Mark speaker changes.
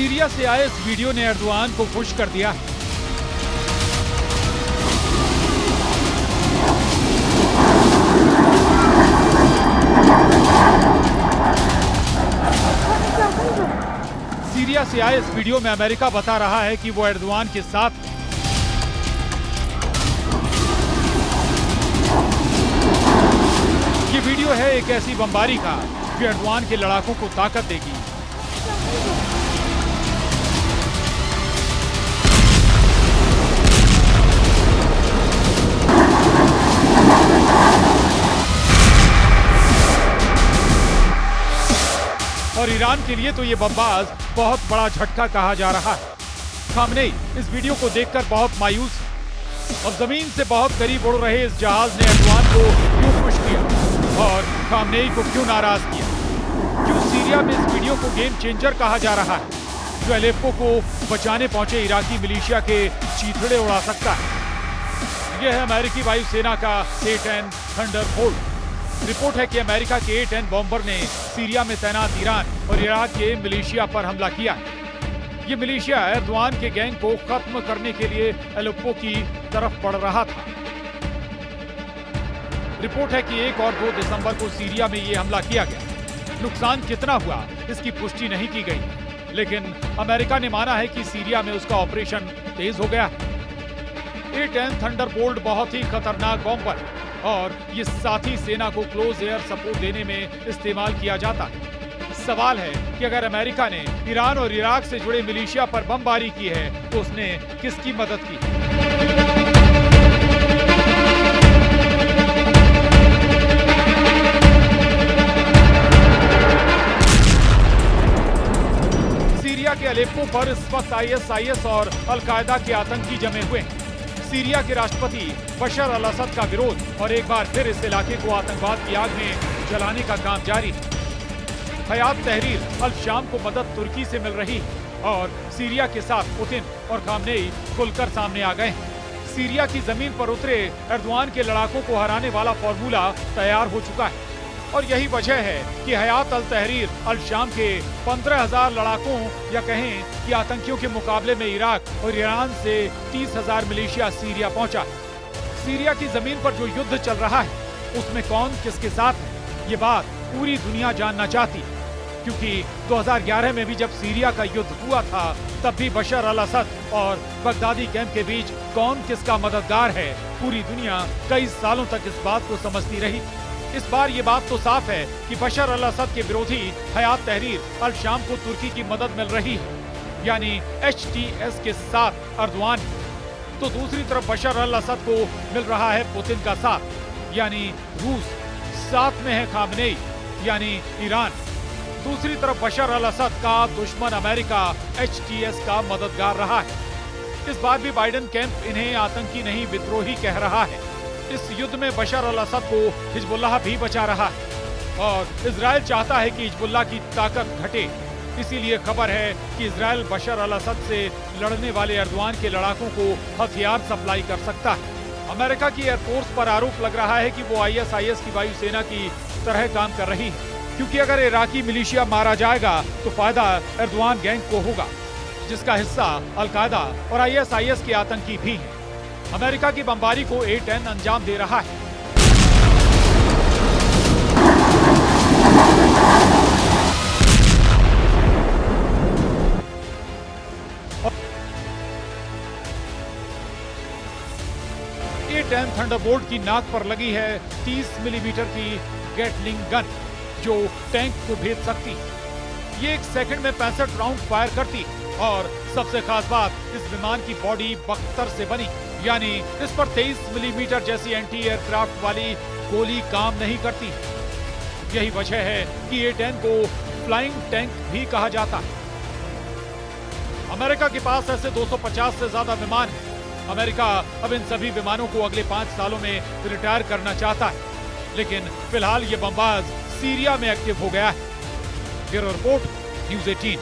Speaker 1: Syria से आए इस वीडियो ने एर्दोआन को खुश कर दिया। सीरिया से आए इस वीडियो में अमेरिका बता रहा है कि वो एर्दोआन के साथ है। ये वीडियो है एक ऐसी बमबारी का जो एर्दोआन के लड़ाकों को ताकत देगी। और ईरान के लिए तो ये बमबाज बहुत बड़ा झटका कहा जा रहा है। खामनेई इस वीडियो को देखकर बहुत मायूस है और जमीन से बहुत करीब उड़ रहे इस जहाज ने एर्दोआन को क्यों खुश किया और खामनेई को क्यों नाराज किया? क्यों सीरिया में इस वीडियो को गेम चेंजर कहा जा रहा है जो अलेप्पो को बचाने पहुंचे इराकी मिलिशिया के चीथड़े उड़ा सकता है? यह है अमेरिकी वायुसेना का A-10 थंडरबोल्ट। रिपोर्ट है कि अमेरिका के A-10 बॉम्बर ने सीरिया में तैनात ईरान और इराक के मिलिशिया पर हमला किया है। ये मिलिशिया एर्दोआन के गैंग को खत्म करने के लिए अलेप्पो की तरफ बढ़ रहा था। रिपोर्ट है कि 1 और 2 दिसंबर को सीरिया में ये हमला किया गया। नुकसान कितना हुआ इसकी पुष्टि नहीं की गई, लेकिन अमेरिका ने माना है कि सीरिया में उसका ऑपरेशन तेज हो गया है। A-10 थंडरबोल्ट बहुत ही खतरनाक बॉम्बर और ये साथी सेना को क्लोज एयर सपोर्ट देने में इस्तेमाल किया जाता है। सवाल है कि अगर अमेरिका ने ईरान और इराक से जुड़े मिलिशिया पर बमबारी की है तो उसने किसकी मदद की? सीरिया के अलेप्पो पर इस वक्त ISIS और अल-कायदा के आतंकी जमे हुए हैं। सीरिया के राष्ट्रपति बशर अल-असद का विरोध और एक बार फिर इस इलाके को आतंकवाद की आग में जलाने का काम जारी है। हयात तहरीर अल-शाम को मदद तुर्की से मिल रही है और सीरिया के साथ पुतिन और खामनेई खुलकर सामने आ गए हैं। सीरिया की जमीन पर उतरे एर्दोआन के लड़ाकों को हराने वाला फॉर्मूला तैयार हो चुका है और यही वजह है कि हयात अल तहरीर अल-शाम के 15,000 लड़ाकों या कहें कि आतंकियों के मुकाबले में इराक और ईरान से 30,000 मिलिशिया सीरिया पहुंचा। सीरिया की जमीन पर जो युद्ध चल रहा है उसमें कौन किसके साथ है, ये बात पूरी दुनिया जानना चाहती है। क्योंकि 2011 में भी जब सीरिया का युद्ध हुआ था तब भी बशर अल-असद और बगदादी कैंप के बीच कौन किसका मददगार है, पूरी दुनिया कई सालों तक इस बात को समझती रही। इस बार ये बात तो साफ है कि बशर अल-असद के विरोधी हयात तहरीर अल-शाम को तुर्की की मदद मिल रही है, यानी HTS के साथ एर्दोआन। तो दूसरी तरफ बशर अल-असद को मिल रहा है पुतिन का साथ, यानी रूस। साथ में है खामनेई यानी ईरान। दूसरी तरफ बशर अल-असद का दुश्मन अमेरिका HTS का मददगार रहा है। इस बार भी बाइडेन कैंप इन्हें आतंकी नहीं विद्रोही कह रहा है। इस युद्ध में बशर अल-असद को हिजबुल्लाह भी बचा रहा है और इजराइल चाहता है कि हिजबुल्लाह की ताकत घटे। इसीलिए खबर है कि इजराइल बशर अल-असद से लड़ने वाले एर्दोआन के लड़ाकों को हथियार सप्लाई कर सकता है। अमेरिका की एयरफोर्स पर आरोप लग रहा है कि वो ISIS की वायुसेना की तरह काम कर रही है, क्योंकि अगर इराकी मिलिशिया मारा जाएगा तो फायदा एर्दोआन गैंग को होगा, जिसका हिस्सा अल-कायदा और ISIS के आतंकी भी हैं। अमेरिका की बमबारी को A-10 अंजाम दे रहा है। A-10 थंडरबोल्ट की नाक पर लगी है 30 मिलीमीटर की गेटलिंग गन जो टैंक को भेद सकती है। ये 1 सेकंड में 65 राउंड फायर करती है और सबसे खास बात, इस विमान की बॉडी बख्तर से बनी, यानी इस पर 23 मिलीमीटर जैसी एंटी एयरक्राफ्ट वाली गोली काम नहीं करती। यही वजह है कि A-10 को फ्लाइंग टैंक भी कहा जाता है। अमेरिका के पास ऐसे 250 से ज्यादा विमान हैं। अमेरिका अब इन सभी विमानों को अगले 5 सालों में रिटायर करना चाहता है, लेकिन फिलहाल ये बमबाज सीरिया में एक्टिव हो गया है। Bureau report, news 18।